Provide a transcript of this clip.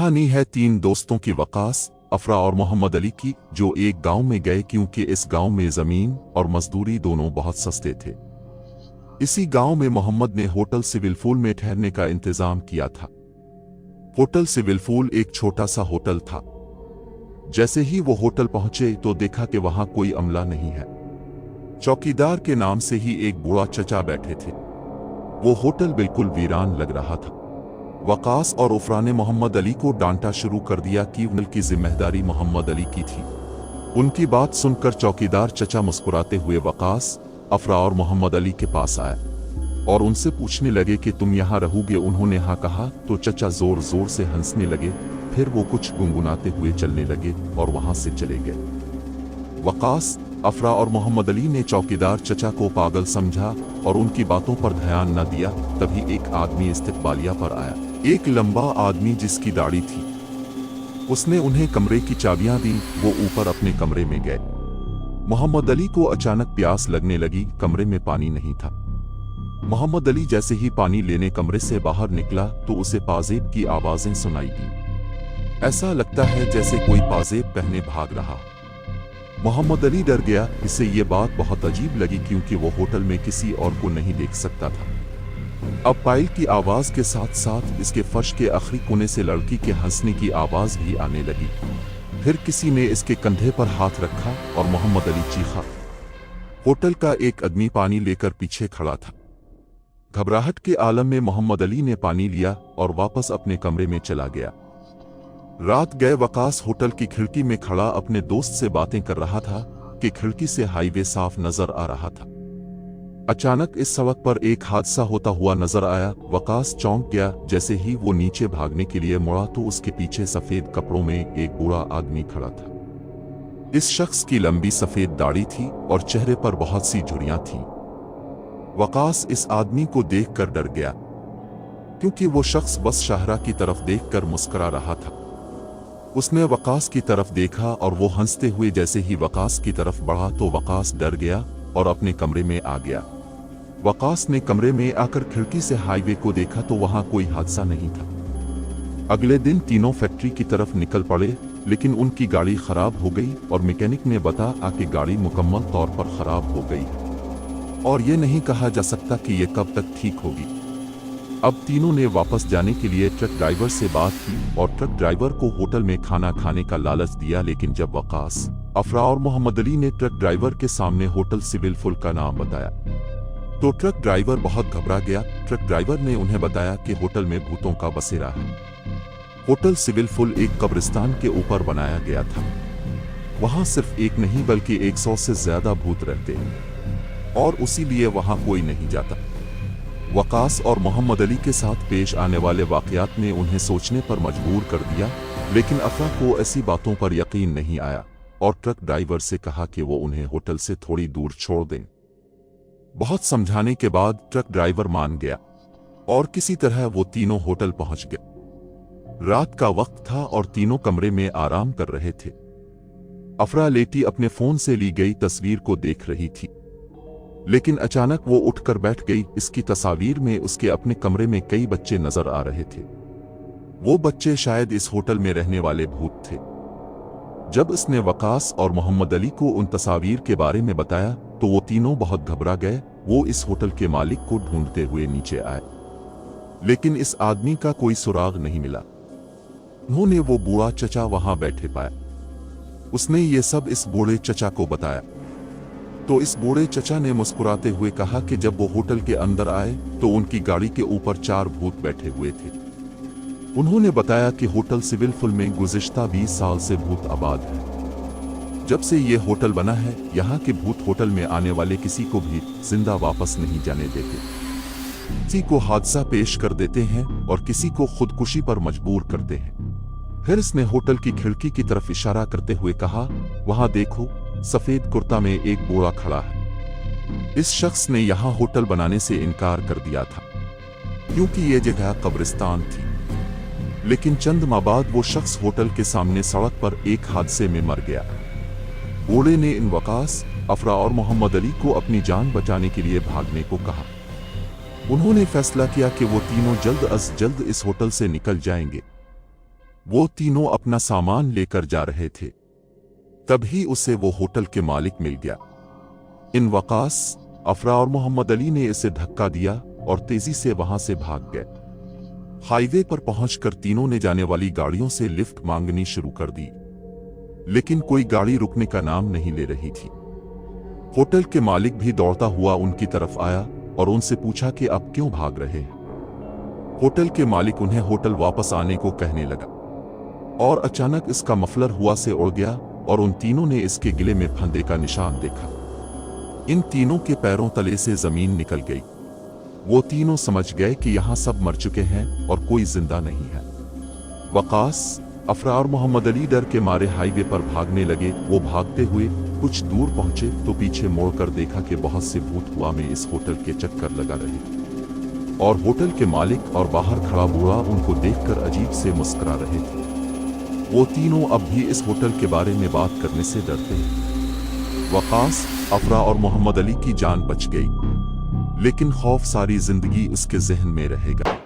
कहानी है तीन दोस्तों की, वकास, अफरा और मोहम्मद अली की, जो एक गांव में गए क्योंकि इस गांव में जमीन और मजदूरी दोनों बहुत सस्ते थे। इसी गांव में मोहम्मद ने होटल सिविल फूल में ठहरने का इंतजाम किया था। होटल सिविल फूल एक छोटा सा होटल था। जैसे ही वो होटल पहुंचे तो देखा कि वहां कोई अमला नहीं है। चौकीदार के नाम से ही एक बूढ़ा चचा बैठे थे। वो होटल बिल्कुल वीरान लग रहा था। वकास और अफरा ने मोहम्मद अली को डांटा शुरू कर दिया कि उनकी जिम्मेदारी मोहम्मद अली की थी। उनकी बात सुनकर चौकीदार चचा मुस्कुराते हुए वकास, अफरा और मोहम्मद अली के पास आए और उनसे पूछने लगे कि तुम यहाँ रहोगे। उन्होंने हाँ कहा तो चचा जोर जोर से हंसने लगे। फिर वो कुछ गुनगुनाते हुए चलने लगे और वहां से चले गए। वकास, अफरा और मोहम्मद अली ने चौकीदार चचा को पागल समझा और उनकी बातों पर ध्यान न दिया। तभी एक आदमी इस्तकबालिया पर आया, एक लंबा आदमी जिसकी दाढ़ी थी। उसने उन्हें कमरे की चाबियां दी। वो ऊपर अपने कमरे में गए। मोहम्मद अली को अचानक प्यास लगने लगी। कमरे में पानी नहीं था। मोहम्मद अली जैसे ही पानी लेने कमरे से बाहर निकला तो उसे पाजेब की आवाजें सुनाई दी। ऐसा लगता है जैसे कोई पाजेब पहने भाग रहा। मोहम्मद अली डर गया। इसे ये बात बहुत अजीब लगी क्योंकि वो होटल में किसी और को नहीं देख सकता था। अब पायल की आवाज के साथ साथ इसके फर्श के आखिरी कोने से लड़की के हंसने की आवाज भी आने लगी। फिर किसी ने इसके कंधे पर हाथ रखा और मोहम्मद अली चीखा। होटल का एक आदमी पानी लेकर पीछे खड़ा था। घबराहट के आलम में मोहम्मद अली ने पानी लिया और वापस अपने कमरे में चला गया। रात गए वकास होटल की खिड़की में खड़ा अपने दोस्त से बातें कर रहा था कि खिड़की से हाईवे साफ नजर आ रहा था। अचानक इस सड़क पर एक हादसा होता हुआ नजर आया। वकास चौंक गया। जैसे ही वो नीचे भागने के लिए मुड़ा तो उसके पीछे सफेद कपड़ों में एक बूढ़ा आदमी खड़ा था। इस शख्स की लंबी सफेद दाढ़ी थी और चेहरे पर बहुत सी झुर्रियां थीं। वकास इस आदमी को देखकर डर गया क्योंकि वो शख्स बस शाहरा की तरफ देखकर मुस्कुरा रहा था। उसने वकास की तरफ देखा और वो हंसते हुए जैसे ही वकास की तरफ बढ़ा तो वकास डर गया और अपने कमरे में आ गया। वकास ने कमरे में आकर खिड़की से हाईवे को देखा तो वहां कोई हादसा नहीं था। अगले दिन तीनों फैक्ट्री की तरफ निकल पड़े, लेकिन उनकी गाड़ी खराब हो गई और मैकेनिक ने बताया कि गाड़ी मुकम्मल तौर पर खराब हो गई और ये नहीं कहा जा सकता कि ये कब तक ठीक होगी। अब तीनों ने वापस जाने के लिए ट्रक ड्राइवर से बात की और ट्रक ड्राइवर को होटल में खाना खाने का लालच दिया। लेकिन जब वकास, अफरा और मोहम्मद अली ने ट्रक ड्राइवर के सामने होटल सिविल फुल का नाम बताया तो ट्रक ड्राइवर बहुत घबरा गया। ट्रक ड्राइवर ने उन्हें बताया कि होटल में भूतों का बसेरा है। होटल सिविल फुल एक कब्रिस्तान के ऊपर बनाया गया था। वहां सिर्फ एक नहीं बल्कि 100 से ज्यादा भूत रहते हैं और इसीलिए वहां कोई नहीं जाता। वकास और मोहम्मद अली के साथ पेश आने वाले वाकयात ने उन्हें सोचने पर मजबूर कर दिया, लेकिन अफरा को ऐसी बातों पर यकीन नहीं आया और ट्रक ड्राइवर से कहा कि वो उन्हें होटल से थोड़ी दूर छोड़ दें। बहुत समझाने के बाद ट्रक ड्राइवर मान गया और किसी तरह वो तीनों होटल पहुंच गए। रात का वक्त था और तीनों कमरे में आराम कर रहे थे। अफरा लेटी अपने फोन से ली गई तस्वीर को देख रही थी, लेकिन अचानक वो उठकर बैठ गई। इसकी तस्वीर में उसके अपने कमरे में कई बच्चे नजर आ रहे थे। वो बच्चे शायद इस होटल में रहने वाले भूत थे। जब इसने वकास और मोहम्मद अली को उन तस्वीर के बारे में बताया तो वो तीनों बहुत घबरा गए। वो इस होटल के मालिक को ढूंढते हुए नीचे आए, लेकिन इस आदमी का कोई सुराग नहीं मिला। उन्होंने वो बूढ़ा चचा वहां बैठे पाया। उसने ये सब इस बूढ़े चचा को बताया तो इस बूढ़े चचा ने मुस्कुराते हुए कहा कि जब वो होटल के अंदर आए तो उनकी गाड़ी के ऊपर 4 भूत बैठे हुए थे। उन्होंने बताया कि होटल सिविल फुल में गुज़िश्ता 20 साल से भूत आबाद है। जब से ये होटल बना है, यहाँ के भूत होटल में आने वाले किसी को भी जिंदा वापस नहीं जाने देते। किसी को हादसा पेश कर देते हैं और किसी को खुदकुशी पर मजबूर करते हैं। फिर इसने होटल की खिड़की की तरफ इशारा करते हुए कहा, वहां देखो, सफेद कुर्ता में एक बूढ़ा खड़ा है। इस शख्स ने यहाँ होटल बनाने से इनकार कर दिया था क्योंकि ये जगह कब्रिस्तान थी। लेकिन चंद माह बाद वो शख्स होटल के सामने सड़क पर एक हादसे में मर गया। बूढ़े ने इन वकास, अफरा और मोहम्मद अली को अपनी जान बचाने के लिए भागने को कहा। उन्होंने फैसला किया कि वो तीनों जल्द अज जल्द इस होटल से निकल जाएंगे। वो तीनों अपना सामान लेकर जा रहे थे, तभी उसे वो होटल के मालिक मिल गया। इन वकास, अफरा और मोहम्मद अली ने इसे धक्का दिया और तेजी से वहां से भाग गए। हाईवे पर पहुंचकर तीनों ने जाने वाली गाड़ियों से लिफ्ट मांगनी शुरू कर दी, लेकिन कोई गाड़ी रुकने का नाम नहीं ले रही थी। होटल के मालिक भी दौड़ता हुआ उनकी तरफ आया और उनसे पूछा कि आप क्यों भाग रहे हैं। होटल के मालिक उन्हें होटल वापस आने को कहने लगा और अचानक इसका मफलर हुआ से उड़ गया और उन तीनों ने इसके गले में फंदे का निशान देखा। इन तीनों के पैरों तले से जमीन निकल गई। वो तीनों समझ गए कि यहाँ सब मर चुके हैं और कोई जिंदा नहीं है। वकास, अफरा और मोहम्मद अली डर के मारे हाईवे पर भागने लगे। वो भागते हुए कुछ दूर पहुंचे तो पीछे मोड़कर देखा कि बहुत से भूत हवा में इस होटल के चक्कर लगा रहे और होटल के मालिक और बाहर खड़ा बूढ़ा उनको देखकर अजीब से मुस्कुरा रहे थे। वो तीनों अब भी इस होटल के बारे में बात करने से डरते हैं। वकास, अफरा और मोहम्मद अली की जान बच गई, लेकिन खौफ सारी जिंदगी उसके जहन में रहेगा।